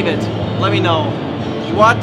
David, let me know, what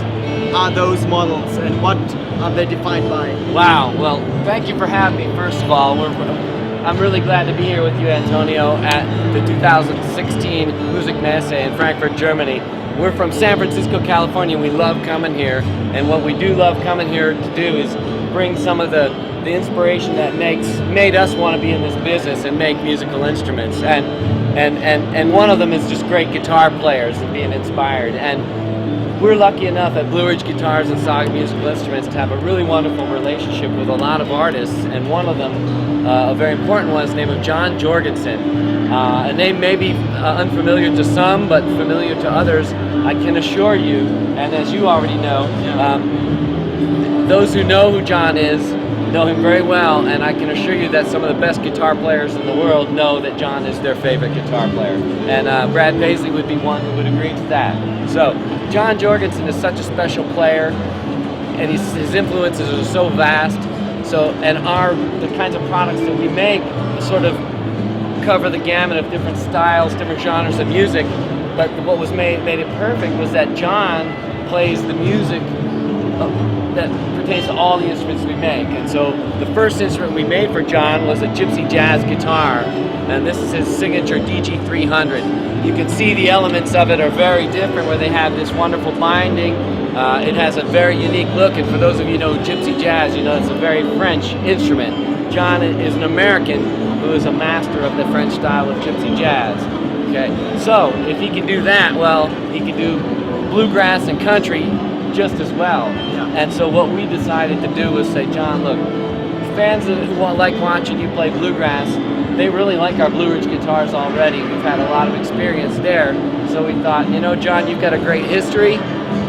are those models and what are they defined by? Wow, well, thank you for having me, first of all. I'm really glad to be here with you, Antonio, at the 2016 Musikmesse in Frankfurt, Germany. We're from San Francisco, California. We love coming here, and what we do love coming here to do is bring some of the inspiration that made us want to be in this business and make musical instruments. And one of them is just great guitar players and being inspired. And we're lucky enough at Blueridge Guitars and SAGA Musical Instruments to have a really wonderful relationship with a lot of artists, and one of them, a very important one, is the name of John Jorgenson. A name may be unfamiliar to some, but familiar to others. I can assure you, and as you already know, those who know who John is know him very well, and I can assure you that some of the best guitar players in the world know that John is their favorite guitar player. And Brad Paisley would be one who would agree to that. So, John Jorgenson is such a special player, and his influences are so vast. So, and the kinds of products that we make sort of cover the gamut of different styles, different genres of music. But what was made it perfect was that John plays the music that pertains to all the instruments we make. And so the first instrument we made for John was a gypsy jazz guitar, and this is his signature DG300. You can see the elements of it are very different, where they have this wonderful binding. It has a very unique look, and for those of you who know gypsy jazz, you know it's a very French instrument. John is an American who is a master of the French style of gypsy jazz. Okay, so if he can do that, well, he can do bluegrass and country just as well. And so what we decided to do was say, John, look, fans who like watching you play bluegrass, they really like our Blueridge guitars already. We've had a lot of experience there. So we thought, you know, John, you've got a great history.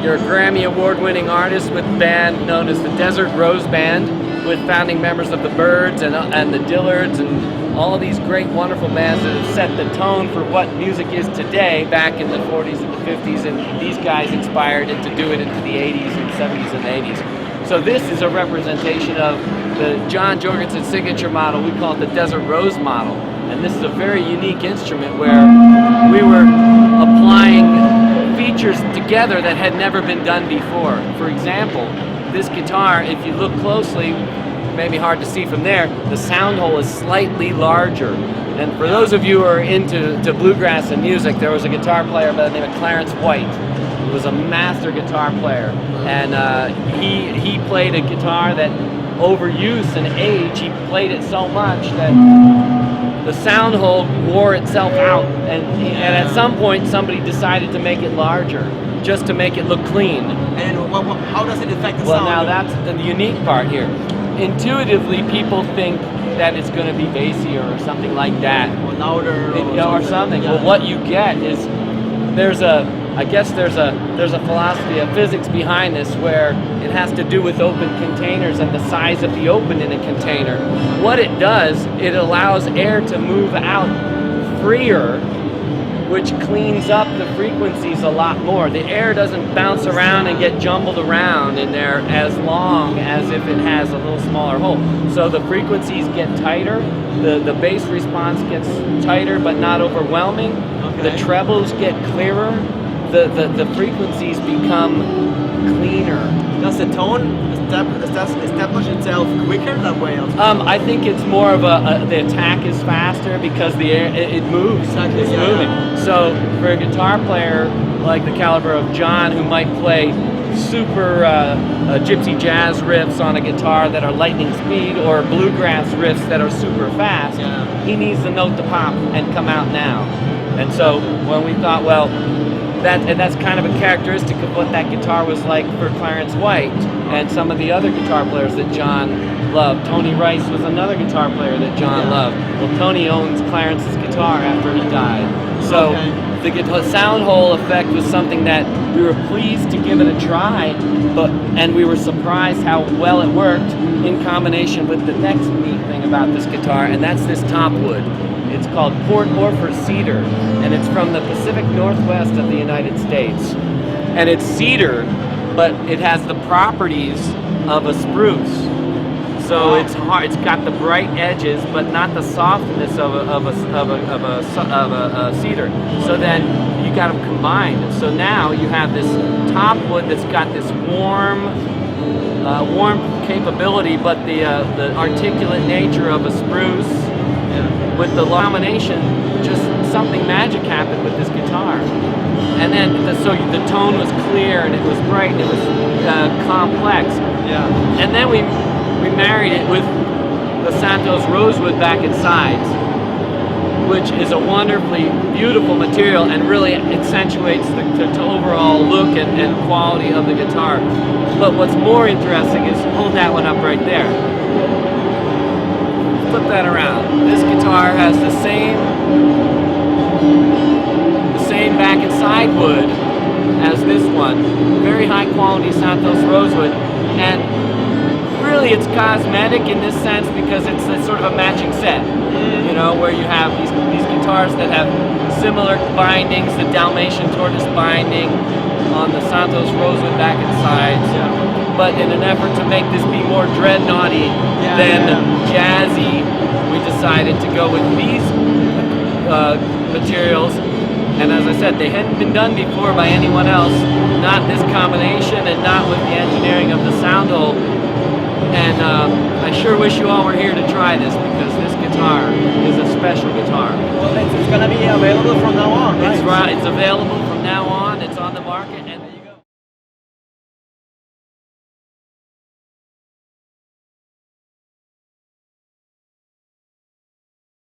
You're a Grammy award-winning artist with a band known as the Desert Rose Band, with founding members of the Byrds and the Dillards and all of these great, wonderful bands that have set the tone for what music is today back in the 40s and the 50s, and these guys inspired it to do it into the 80s and 70s and 80s. So this is a representation of the John Jorgenson signature model. We call it the Desert Rose model, and this is a very unique instrument where we were applying features together that had never been done before. For example, this guitar, if you look closely, maybe hard to see from there, the sound hole is slightly larger. And for those of you who are into bluegrass and music, there was a guitar player by the name of Clarence White. He was a master guitar player, and he played a guitar that, over use and age, he played it so much that the sound hole wore itself out, and at some point somebody decided to make it larger, just to make it look clean. And how does it affect the sound? Well, now that's the unique part here. Intuitively, people think that it's going to be bassier or something like that, or louder, or something. Yeah. Well, what you get is there's a philosophy of physics behind this, where it has to do with open containers and the size of the open in a container. What it does, it allows air to move out freer, which cleans up the frequencies a lot more. The air doesn't bounce around and get jumbled around in there as long as if it has a little smaller hole. So the frequencies get tighter, the bass response gets tighter but not overwhelming, the trebles get clearer, the frequencies become cleaner. Does the tone establish itself quicker that way? I think it's more of the attack is faster because the air, it moves. Exactly, it's moving. So for a guitar player like the caliber of John, who might play super gypsy jazz riffs on a guitar that are lightning speed, or bluegrass riffs that are super fast, he needs the note to pop and come out now. And so when we thought, well, that's kind of a characteristic of what that guitar was like for Clarence White and some of the other guitar players that John loved. Tony Rice was another guitar player that John loved. Well, Tony owns Clarence's guitar after he died. So the sound hole effect was something that we were pleased to give it a try, and we were surprised how well it worked in combination with the next neat thing about this guitar, and that's this top wood. It's called Ortwood Cedar, and it's from the Pacific Northwest of the United States. And it's cedar, but it has the properties of a spruce. So it's hard. It's got the bright edges, but not the softness of a cedar. So then you got them combined. So now you have this top wood that's got this warm capability, but the articulate nature of a spruce with the combination. Just something magic happened with this guitar. And then so the tone was clear and it was bright and it was complex. Yeah. And then we married it with the Santos rosewood back and sides, which is a wonderfully beautiful material and really accentuates the overall look and quality of the guitar. But what's more interesting is, hold that one up right there. Flip that around. This guitar has the same back and side wood as this one. Very high quality Santos rosewood, and really it's cosmetic in this sense because it's sort of a matching set, you know, where you have these guitars that have similar bindings, the Dalmatian tortoise binding on the Santos rosewood back and sides, but in an effort to make this be more dreadnoughty than jazzy, we decided to go with these materials. And as I said, they hadn't been done before by anyone else, not this combination and not with the engineering of the sound hole. And I sure wish you all were here to try this because this guitar is a special guitar. Well, it's going to be available from now on, right? It's available from now on. It's on the market. And